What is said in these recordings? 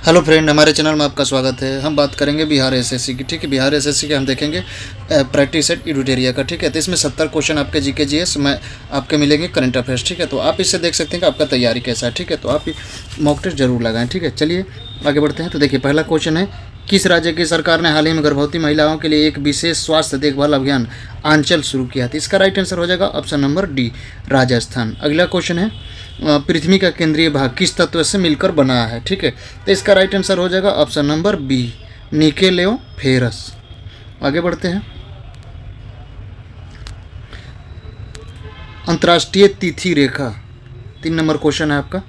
Hello friend, हमारे channel में आपका स्वागत है। हम बात करेंगे बिहार एसएससी की। ठीक है, बिहार एसएससी के हम देखेंगे प्रैक्टिस सेट एडिटोरिया का। ठीक है, तो इसमें 70 क्वेश्चन आपके जीके जीएस में आपके मिलेंगे, करंट अफेयर्स। ठीक है, तो आप इससे देख सकते हैं कि आपका तैयारी कैसा है। ठीक है, तो आप मॉक टेस्ट जरूर लगाएं। ठीक है, चलिए आगे बढ़ते हैं। तो देखिए, पहला क्वेश्चन है, किस राज्य की सरकार ने हाल ही में गर्भवती महिलाओं के लिए एक विशेष स्वास्थ्य देखभाल अभियान आंचल शुरू किया था? इसका राइट आंसर हो जाएगा ऑप्शन नंबर डी, राजस्थान। अगला क्वेश्चन है, पृथ्वी का केंद्रीय भाग किस तत्व से मिलकर बना है? ठीक है, तो इसका राइट आंसर हो जाएगा ऑप्शन नंबर बी, निकेलेओफेरस। आगे बढ़ते हैं। अंतर्राष्ट्रीय तिथि रेखा, 3 नंबर क्वेश्चन है आपका।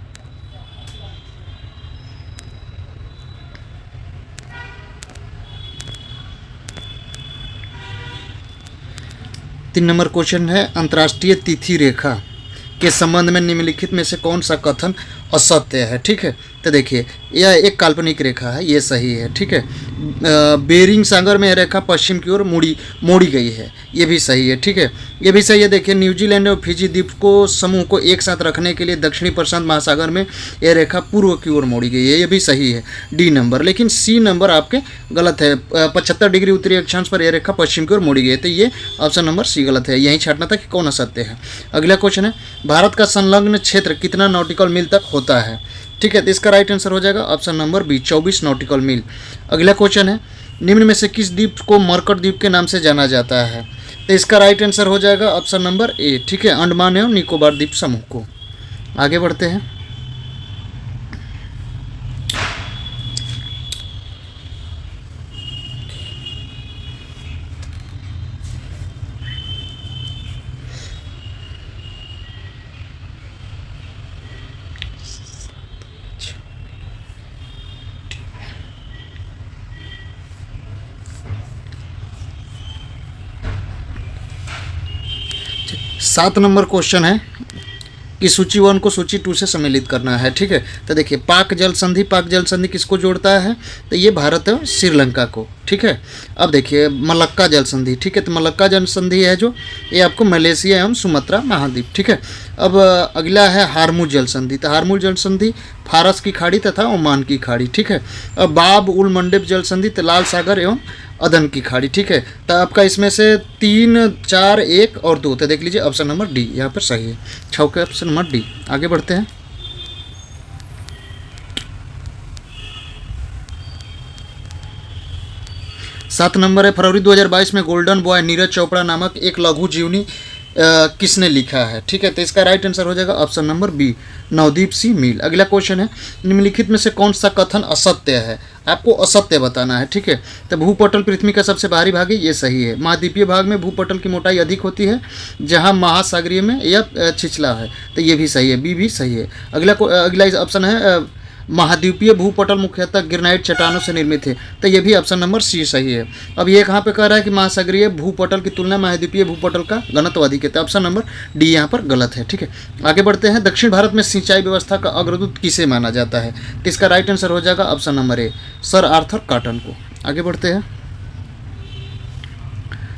तीन नंबर क्वेश्चन है, अंतर्राष्ट्रीय तिथि रेखा के संबंध में निम्नलिखित में से कौन सा कथन असत्य है? ठीक है, तो देखिए, यह एक काल्पनिक रेखा है, ये सही है। ठीक है, बेरिंग सागर में यह रेखा पश्चिम की ओर मोड़ी गई है, ये भी सही है। ठीक है, ये भी सही है। देखिए, न्यूजीलैंड और फिजी द्वीप को समूह को एक साथ रखने के लिए दक्षिणी प्रशांत महासागर में यह रेखा पूर्व की ओर मोड़ी गई है, ये भी सही है, डी नंबर। लेकिन सी नंबर आपके गलत है। 75 डिग्री उत्तरी अक्षांश पर यह रेखा पश्चिम की ओर मोड़ी गई है, तो ये ऑप्शन नंबर सी गलत है। यहीं छांटना था कि कौन असत्य है। अगला क्वेश्चन है, भारत का संलग्न क्षेत्र कितना नॉटिकल मील तक होता है? ठीक है, तो इसका राइट आंसर हो जाएगा ऑप्शन नंबर बी, 24 नॉटिकल मील। अगला क्वेश्चन है, निम्न में से किस द्वीप को मरकट द्वीप के नाम से जाना जाता है? तो इसका राइट आंसर हो जाएगा ऑप्शन नंबर ए, ठीक है, अंडमान एवं निकोबार द्वीप समूह को। आगे बढ़ते हैं। सात नंबर क्वेश्चन है कि सूची 1 को सूची 2 से सम्मिलित करना है। ठीक है, तो देखिए, पाक जल संधि किसको जोड़ता है? तो ये भारत और श्रीलंका को। ठीक है, अब देखिए, मलक्का जल संधि। ठीक है, तो मलक्का जल संधि है जो, ये आपको मलेशिया एवं सुमात्रा महाद्वीप। ठीक है, अब अगला है हारमुज जल संधि। तो हारमुज जल संधि फारस की खाड़ी तथा ओमान की खाड़ी। ठीक है, अब बाब उल मंडेब जल संधि, तो लाल सागर एवं अदन की खाड़ी। ठीक है, तो आपका इसमें से 3, 4, 1 और 2, तो देख लीजिए ऑप्शन नंबर डी यहाँ पर सही है। छौके ऑप्शन नंबर डी। आगे बढ़ते हैं। सात नंबर है, फरवरी 2022 में गोल्डन बॉय नीरज चोपड़ा नामक एक लघु जीवनी किसने लिखा है? ठीक है, तो इसका राइट आंसर हो जाएगा option number B, Navdeep Singh Meel. अगला क्वेश्चन है, निम्नलिखित में से कौन सा कथन असत्य है? आपको असत्य बताना है। ठीक है, तो भूपटल पृथ्वी का सबसे बाहरी भाग है, ये सही है। महाद्वीपीय भाग में भूपटल की मोटाई अधिक होती है, जहां महासागरीय में यह छिछला है, तो ये भी सही है, बी भी सही है। अगला ऑप्शन है, महाद्वीपीय भूपटल मुख्यतः ग्रेनाइट चट्टानों से निर्मित है, तो ये भी ऑप्शन नंबर सी सही है। अब ये कहाँ पे कह रहा है कि महासागरीय भूपटल की तुलना महाद्वीपीय भूपटल का घनत्व अधिक है, तो ऑप्शन नंबर डी यहाँ पर गलत है। ठीक है, आगे बढ़ते हैं। दक्षिण भारत में सिंचाई व्यवस्था का अग्रदूत किसे माना जाता है? तो इसका राइट आंसर हो जाएगा ऑप्शन नंबर ए, सर आर्थर कॉटन को। आगे बढ़ते हैं।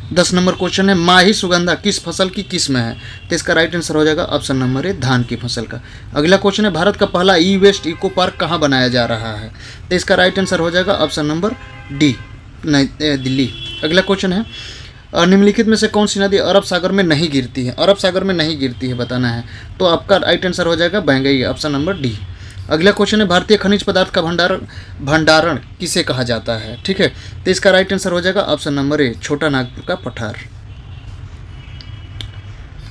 10 नंबर क्वेश्चन है, माही सुगंधा किस फसल की किस्म है? तो इसका राइट आंसर हो जाएगा ऑप्शन नंबर ए, धान की फसल का। अगला क्वेश्चन है, भारत का पहला ई वेस्ट इको पार्क कहाँ बनाया जा रहा है? तो इसका राइट आंसर हो जाएगा ऑप्शन नंबर डी, दिल्ली। अगला क्वेश्चन है, निम्नलिखित में से कौन सी नदी अरब सागर में नहीं गिरती है? अरब सागर में नहीं गिरती है बताना है, तो आपका राइट आंसर हो जाएगा बैंगई, ऑप्शन नंबर डी। अगला क्वेश्चन है, भारतीय खनिज पदार्थ का भंडारण किसे कहा जाता है? ठीक है, तो इसका राइट आंसर हो जाएगा ऑप्शन नंबर ए, छोटा नागपुर का पठार।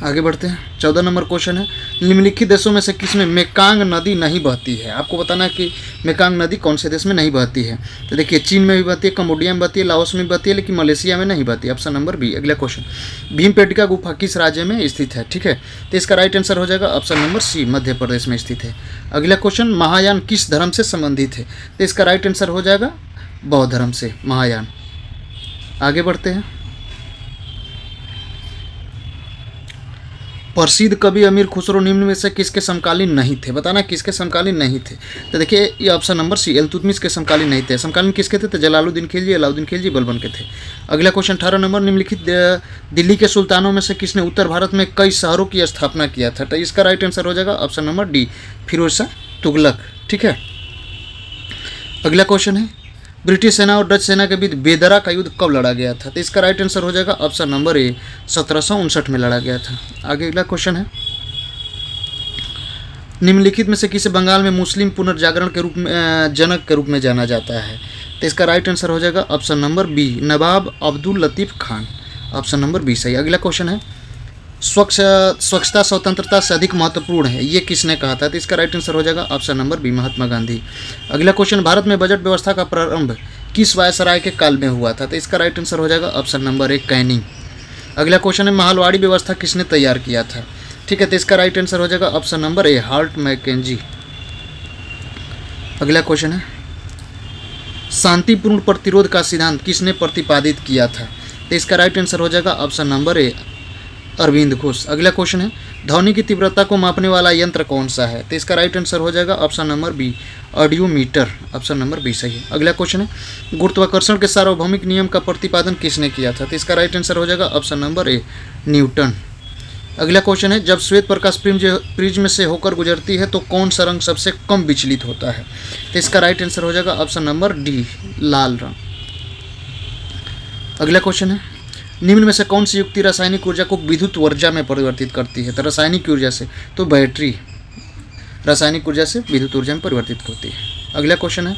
आगे बढ़ते हैं। 14 नंबर क्वेश्चन है, निम्नलिखित देशों में से किसमें मेकांग नदी नहीं बहती है? आपको बताना है कि मेकांग नदी कौन से देश में नहीं बहती है। तो देखिए, चीन में भी बहती है, कंबोडिया में बहती है, लाओस में बहती है, लेकिन मलेशिया में नहीं बहती, ऑप्शन नंबर बी। अगला क्वेश्चन, भीमपेटिका गुफा किस राज्य में स्थित है? ठीक है, तो इसका राइट आंसर हो जाएगा ऑप्शन नंबर सी, मध्य प्रदेश में स्थित है। अगला क्वेश्चन, महायान किस धर्म से संबंधित है? तो इसका राइट आंसर हो जाएगा बौद्ध धर्म से, महायान। आगे बढ़ते हैं। प्रसिद्ध कवि अमीर खुसरो निम्न में से किसके समकालीन नहीं थे? बताना किसके समकालीन नहीं थे। तो देखिए, ये ऑप्शन नंबर सी, इल्तुतमिश के समकालीन नहीं थे। समकालीन किसके थे? तो जलालुद्दीन खिलजी, अलाउद्दीन खिलजी, बलबन के थे। अगला क्वेश्चन 18 नंबर, निम्नलिखित दिल्ली के सुल्तानों में से किसने उत्तर भारत में कई शहरों की स्थापना किया था? तो इसका राइट आंसर हो जाएगा option number D, Firoz Shah Tughlaq. ठीक है, अगला क्वेश्चन है, ब्रिटिश सेना और डच सेना के बीच बेदरा का युद्ध कब लड़ा गया था? तो इसका राइट आंसर हो जाएगा ऑप्शन नंबर ए, 1759 में लड़ा गया था। आगे अगला क्वेश्चन है, निम्नलिखित में से किसे बंगाल में मुस्लिम पुनर्जागरण के रूप में जनक के रूप में जाना जाता है? तो इसका राइट आंसर हो जाएगा ऑप्शन नंबर बी, नवाब Abdul Latif Khan. Option number B सही। अगला क्वेश्चन है, स्वच्छता स्वतंत्रता से अधिक महत्वपूर्ण है, ये किसने कहा था? तो इसका राइट आंसर हो जाएगा option number B, Mahatma Gandhi. अगला क्वेश्चन, भारत में बजट व्यवस्था का प्रारंभ किस वायसराय के काल में हुआ था? तो इसका राइट आंसर हो जाएगा ऑप्शन नंबर ए, कैनिंग। अगला क्वेश्चन है, महलवाड़ी व्यवस्था किसने तैयार किया था? ठीक है, तो इसका राइट आंसर हो जाएगा option number A, Hart Mackenzie. अगला क्वेश्चन है, शांतिपूर्ण प्रतिरोध का सिद्धांत किसने प्रतिपादित किया था? तो इसका राइट आंसर हो जाएगा option number A, Arvind Ghosh. अगला क्वेश्चन है, ध्वनि की तीव्रता को मापने वाला यंत्र कौन सा है? तो इसका राइट आंसर हो जाएगा option number B, audiometer. Option number B सही है। अगला क्वेश्चन है, गुरुत्वाकर्षण के सार्वभौमिक नियम का प्रतिपादन किसने किया था? तो इसका राइट आंसर हो जाएगा ऑप्शन नंबर ए, न्यूटन। अगला क्वेश्चन है, जब श्वेत प्रकाश प्रिज्म से होकर गुजरती है तो कौन सा रंग सबसे कम विचलित होता है? तो इसका राइट आंसर हो जाएगा ऑप्शन नंबर डी, लाल रंग। अगला क्वेश्चन है, निम्न में से कौन सी युक्ति रासायनिक ऊर्जा को विद्युत ऊर्जा में परिवर्तित करती है? तो रासायनिक ऊर्जा से, तो बैटरी रासायनिक ऊर्जा से विद्युत ऊर्जा में परिवर्तित होती है। अगला क्वेश्चन है,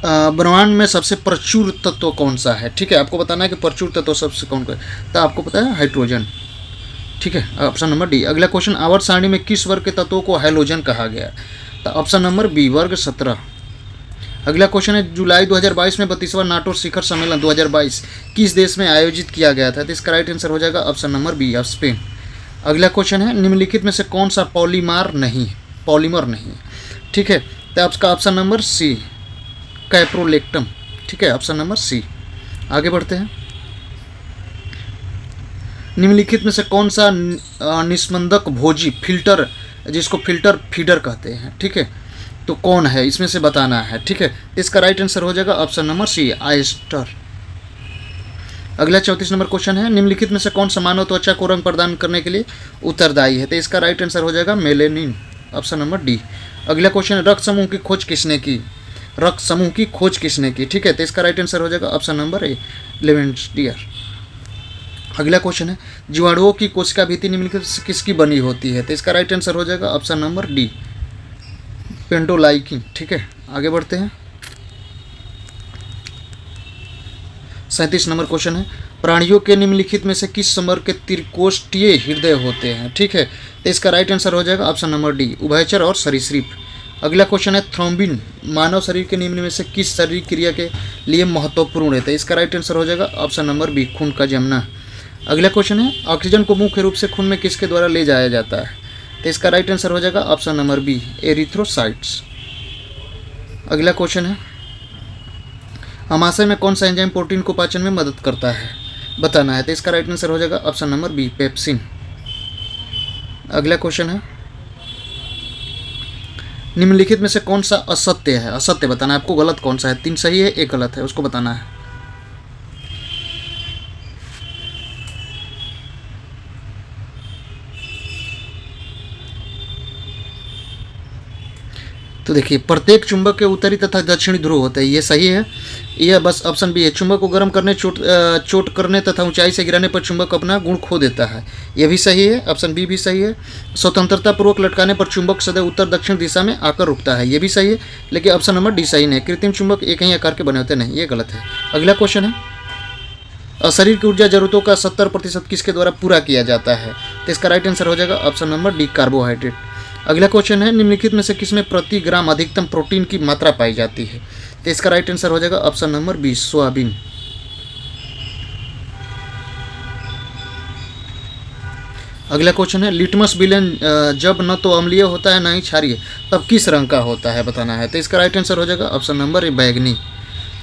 ब्रह्मांड में सबसे प्रचुर तत्व कौन सा है? ठीक है, आपको बताना है कि प्रचुर तत्व सबसे कौन का है, तो आपको पता है हाइड्रोजन। ठीक है, ऑप्शन नंबर डी। अगला क्वेश्चन, आवर्त सारणी में किस वर्ग के तत्वों को हैलोजन कहा गया? तो ऑप्शन नंबर बी, वर्ग 17। अगला क्वेश्चन है, जुलाई 2022 में 32वां नाटो शिखर सम्मेलन 2022 किस देश में आयोजित किया गया था? तो इसका राइट आंसर हो जाएगा option number B, of Spain. अगला क्वेश्चन है, निम्नलिखित में से कौन सा पॉलीमर नहीं है? ठीक है, तो आपका ऑप्शन नंबर सी, कैप्रोलेक्टम। ठीक है, ऑप्शन नंबर सी। आगे बढ़ते हैं, निम्नलिखित में से कौन सा निस्पंदक भोजी फिल्टर, जिसको फिल्टर फीडर कहते हैं, ठीक है, तो कौन है, इसमें से बताना है। ठीक है, इसका राइट आंसर हो जाएगा ऑप्शन नंबर सी, आयस्टर। अगला 34 नंबर क्वेश्चन है, निम्नलिखित में से कौन सा मानव त्वचा को रंग प्रदान करने के लिए उत्तरदायी है? तो इसका राइट आंसर हो जाएगा मेलेनिन। Option number D. अगला क्वेश्चन है, रक्त समूह की खोज किसने की? ठीक है, तो इसका राइट आंसर हो जाएगा ऑप्शन नंबर ए, लेवेंस्टियर। अगला क्वेश्चन है, जीवाणुओं की कोशिका भित्ति निम्नलिखित से किसकी बनी होती है? तो इसका राइट आंसर हो जाएगा ऑप्शन नंबर डी, पेंडोलाइकिन। ठीक है, आगे बढ़ते हैं, 37 नंबर क्वेश्चन है, प्राणियों के निम्नलिखित में से किस समूह के त्रिकोष्ठीय हृदय होते हैं? ठीक है, तो इसका राइट आंसर हो जाएगा ऑप्शन नंबर डी, उभयचर और सरीसृप। अगला क्वेश्चन है, थ्रोम्बिन मानव शरीर के निम्न में से किस शरीर क्रिया के लिए महत्वपूर्ण है? तो इसका राइट आंसर हो जाएगा ऑप्शन नंबर बी, खून का जमना। अगला क्वेश्चन है, ऑक्सीजन को मुख्य रूप से खून में किसके द्वारा ले जाया जाता है? तो इसका राइट आंसर हो जाएगा ऑप्शन नंबर बी, एरिथ्रोसाइट्स। अगला क्वेश्चन है, अमाशय में कौन सा एंजाइम प्रोटीन को पाचन में मदद करता है, बताना है। तो इसका राइट आंसर हो जाएगा ऑप्शन नंबर बी, पेप्सिन। अगला क्वेश्चन है, निम्नलिखित में से कौन सा असत्य है? असत्य बताना है आपको, गलत कौन सा है, 3 सही है 1 गलत है, उसको बताना है। तो देखिए, प्रत्येक चुंबक के उत्तरी तथा दक्षिणी ध्रुव होते हैं, ये सही है। यह बस ऑप्शन बी है, चुंबक को गर्म करने, चोट करने तथा ऊंचाई से गिराने पर चुंबक अपना गुण खो देता है, यह भी सही है। ऑप्शन बी भी सही है। स्वतंत्रता पूर्वक लटकाने पर चुंबक सदैव उत्तर दक्षिण दिशा में आकर रुकता है, यह भी सही है। लेकिन ऑप्शन नंबर डी सही नहीं, कृत्रिम चुंबक एक ही आकार के बने होते नहीं, ये गलत है। अगला क्वेश्चन है, शरीर की ऊर्जा जरूरतों का 70% किसके द्वारा पूरा किया जाता है? तो इसका राइट आंसर हो जाएगा ऑप्शन नंबर डी, कार्बोहाइड्रेट। अगला क्वेश्चन है, निम्नलिखित में से किसमें प्रति ग्राम अधिकतम प्रोटीन की मात्रा पाई जाती है? तो इसका राइट आंसर हो जाएगा ऑप्शन नंबर बी, सोयाबीन। अगला क्वेश्चन है, लिटमस विलेन जब न तो अम्लीय होता है न ही क्षारीय, तब किस रंग का होता है, बताना है। तो इसका राइट आंसर हो जाएगा ऑप्शन नंबर ए, बैंगनी।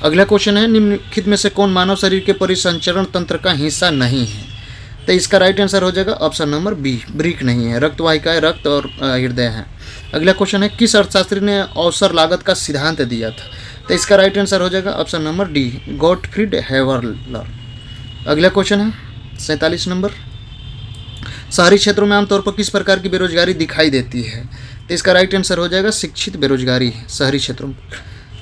अगला क्वेश्चन है, निम्नलिखित में से कौन मानव शरीर के परिसंचरण तंत्र का हिस्सा नहीं है? तो इसका राइट आंसर हो जाएगा ऑप्शन नंबर बी, ब्रिक नहीं है, रक्तवाहिकाएं रक्त और हृदय हैं। अगला क्वेश्चन है, किस अर्थशास्त्री ने अवसर लागत का सिद्धांत दिया था? तो इसका राइट आंसर हो जाएगा ऑप्शन नंबर डी, गॉटफ्रीड हेवरलर। अगला क्वेश्चन है 47 नंबर, शहरी क्षेत्रों में आमतौर पर किस प्रकार की बेरोजगारी दिखाई देती है? तो इसका राइट आंसर हो जाएगा शिक्षित बेरोजगारी शहरी क्षेत्रों में।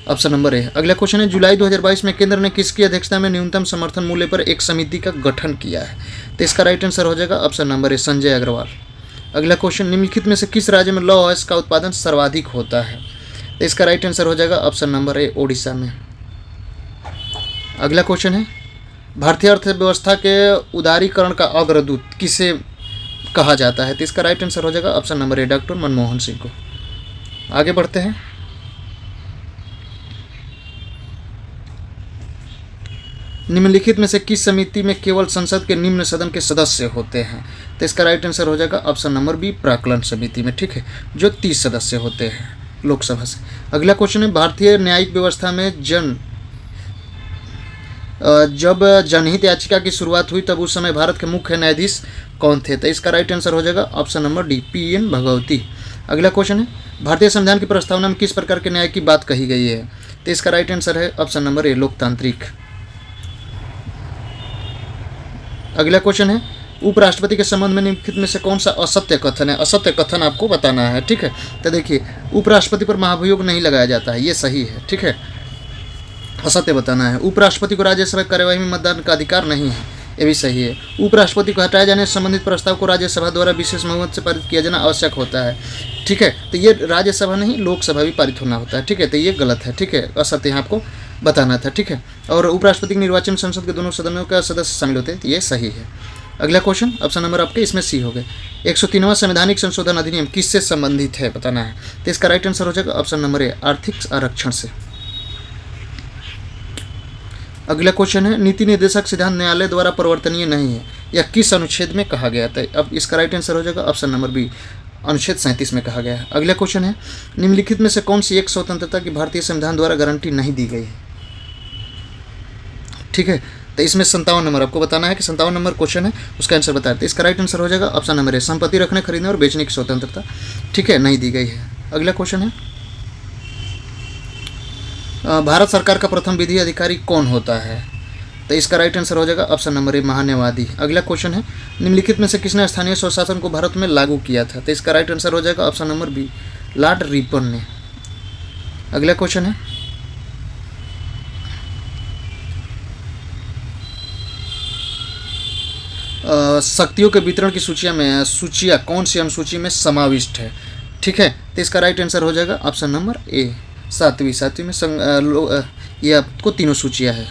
ऑप्शन नंबर ए। अगला क्वेश्चन है, जुलाई 2022 में केंद्र ने किसकी अध्यक्षता में न्यूनतम समर्थन मूल्य पर एक समिति का गठन किया है? तो इसका राइट आंसर हो जाएगा option number A, Sanjay Agarwal. अगला क्वेश्चन, निम्नलिखित में से किस राज्य में लौह अयस्क का उत्पादन सर्वाधिक होता है? तो इसका राइट आंसर हो जाएगा ऑप्शन नंबर ए, ओडिशा में। अगला क्वेश्चन है, भारतीय अर्थव्यवस्था के उदारीकरण का अग्रदूत किसे कहा जाता है? तो इसका राइट आंसर हो जाएगा ऑप्शन नंबर ए, डॉक्टर मनमोहन सिंह को। आगे बढ़ते हैं। निम्नलिखित में से किस समिति में केवल संसद के निम्न सदन के सदस्य होते हैं? तो इसका राइट आंसर हो जाएगा ऑप्शन नंबर बी, प्राक्कलन समिति में, ठीक है, जो 30 सदस्य होते हैं लोकसभा से। अगला क्वेश्चन है, भारतीय न्यायिक व्यवस्था में जब जनहित याचिका की शुरुआत हुई तब उस समय भारत के मुख्य न्यायाधीश कौन थे? तो इसका राइट आंसर हो जाएगा option number D, PN Bhagwati. अगला क्वेश्चन है, भारतीय संविधान की प्रस्तावना में किस प्रकार के न्याय की बात कही गई है? तो इसका राइट आंसर है ऑप्शन नंबर ए, लोकतांत्रिक। अगला क्वेश्चन है, उपराष्ट्रपति के संबंध में निम्नलिखित में से कौन सा असत्य कथन है? असत्य कथन आपको बताना है, ठीक है। तो देखिए, उपराष्ट्रपति पर महाभियोग नहीं लगाया जाता है, ये सही है, ठीक है। असत्य बताना है। उपराष्ट्रपति को राज्यसभा कार्यवाही में मतदान का अधिकार नहीं है, ये भी सही है। उपराष्ट्रपति को हटाए जाने से संबंधित प्रस्ताव को राज्यसभा द्वारा विशेष बहुमत से पारित किया जाना आवश्यक होता है, ठीक है। तो ये राज्यसभा नहीं, लोकसभा भी पारित होना होता है, ठीक है। तो ये गलत है, ठीक है, असत्य यहाँ आपको बताना था, ठीक है। और उपराष्ट्रपति के निर्वाचन में संसद के दोनों सदनों का सदस्य शामिल होते हैं, तो ये सही है। अगला क्वेश्चन, ऑप्शन नंबर आपके इसमें सी हो गए। 103वां संवैधानिक संशोधन अधिनियम किससे संबंधित है बताना है? तो इसका राइट आंसर हो जाएगा ऑप्शन नंबर ए, आर्थिक आरक्षण से। अगला क्वेश्चन है, नीति निर्देशक सिद्धांत न्यायालय द्वारा परिवर्तनीय नहीं है, यह किस अनुच्छेद में कहा गया था? अब इसका राइट आंसर हो जाएगा ऑप्शन नंबर बी, अनुच्छेद 37 में कहा गया है। अगला क्वेश्चन है, निम्नलिखित में से कौन सी एक स्वतंत्रता की भारतीय संविधान द्वारा गारंटी नहीं दी गई है? ठीक है, तो इसमें 57 नंबर आपको बताना है कि 57 नंबर क्वेश्चन है, उसका आंसर बताते हैं। इसका राइट आंसर हो जाएगा ऑप्शन नंबर ए, संपत्ति रखने, खरीदने और बेचने की स्वतंत्रता, ठीक है, नहीं दी गई है। अगला क्वेश्चन है, भारत सरकार का प्रथम विधि अधिकारी कौन होता है? तो इसका राइट आंसर हो जाएगा ऑप्शन नंबर ए, महान्यायवादी। अगला क्वेश्चन है, निम्नलिखित में से किसने स्थानीय स्वशासन को भारत में लागू किया था? तो इसका राइट आंसर हो जाएगा option number B, lord Ripon ने। अगला क्वेश्चन है, शक्तियों के वितरण की सूचियाँ कौन सी अनुसूची में समाविष्ट है? ठीक है, तो इसका राइट आंसर हो जाएगा ऑप्शन नंबर ए, सातवीं में ये आपको तीनों सूचियाँ है,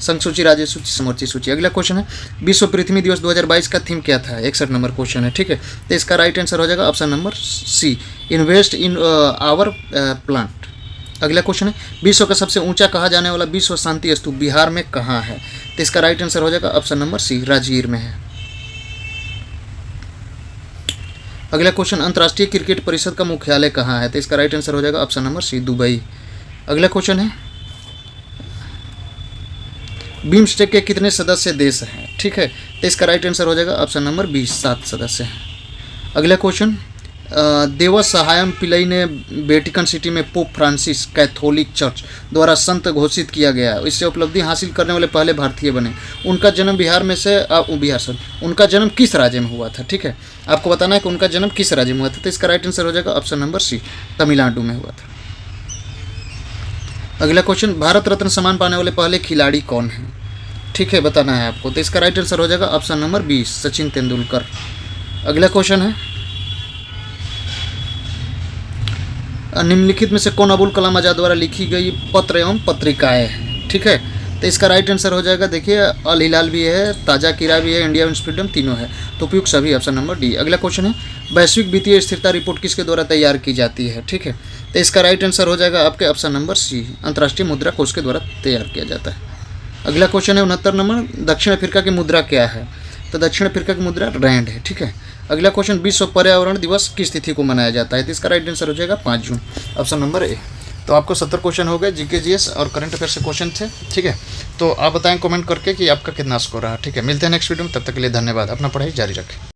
संघ सूची, राज्य सूची, समवर्ती सूची। अगला क्वेश्चन है, विश्व पृथ्वी दिवस 2022 का थीम क्या था? 61 नंबर क्वेश्चन है, ठीक है। तो इसका राइट आंसर हो जाएगा option number C, invest in our plant. अगला क्वेश्चन है, विश्व का सबसे ऊंचा कहा जाने वाला विश्व शांति स्तूप बिहार में कहाँ है? तो इसका राइट आंसर हो जाएगा ऑप्शन नंबर सी, राजगीर में है। अगला क्वेश्चन, अंतर्राष्ट्रीय क्रिकेट परिषद का मुख्यालय कहाँ है? तो इसका राइट आंसर हो जाएगा ऑप्शन नंबर सी, दुबई। अगला क्वेश्चन है, बिम्स्टेक के कितने सदस्य देश हैं? ठीक है, तो इसका राइट आंसर हो जाएगा ऑप्शन नंबर बी, 7 सदस्य हैं। अगला क्वेश्चन, देवा सहायम पिल्लई ने वेटिकन सिटी में पोप फ्रांसिस कैथोलिक चर्च द्वारा संत घोषित किया गया, इससे उपलब्धि हासिल करने वाले पहले भारतीय बने। उनका जन्म उनका जन्म किस राज्य में हुआ था? ठीक है, आपको बताना है कि उनका जन्म किस राज्य में हुआ था। तो इसका राइट आंसर हो जाएगा ऑप्शन नंबर सी, तमिलनाडु में हुआ था। अगला क्वेश्चन, भारत रत्न सम्मान पाने वाले पहले खिलाड़ी कौन हैं? ठीक है, बताना है आपको। तो इसका राइट आंसर हो जाएगा option number B, Sachin Tendulkar. अगला क्वेश्चन है, निम्नलिखित में से कौन अबुल कलाम आजाद द्वारा लिखी गई पत्र एवं पत्रिकाएं हैं? ठीक है, तो इसका राइट आंसर हो जाएगा, देखिए, अल हिलाल भी है, ताज़ा किरा भी है, इंडिया विंस फ्रीडम, तीनों है, तो उपयुक्त सभी ऑप्शन नंबर डी। अगला क्वेश्चन है, वैश्विक वित्तीय स्थिरता रिपोर्ट किसके द्वारा तैयार की जाती है? ठीक है, तो इसका राइट आंसर हो जाएगा आपके ऑप्शन नंबर सी, अंतर्राष्ट्रीय मुद्रा कोष के द्वारा तैयार किया जाता है। अगला क्वेश्चन है 69 नंबर, दक्षिण अफ्रीका की मुद्रा क्या है? तो दक्षिण अफ्रीका की मुद्रा रैंड है। ठीक है, अगला क्वेश्चन, विश्व पर्यावरण दिवस किस तिथि को मनाया जाता है? तो इसका राइट आंसर हो जाएगा 5 जून, ऑप्शन नंबर ए। तो आपको 70 क्वेश्चन हो गए, जीके जीएस और करंट अफेयर से क्वेश्चन थे। ठीक है, तो आप बताएं कमेंट करके कि आपका कितना स्कोर रहा। ठीक है, मिलते हैं नेक्स्ट वीडियो में, तब तक के लिए धन्यवाद। अपना पढ़ाई जारी रखें।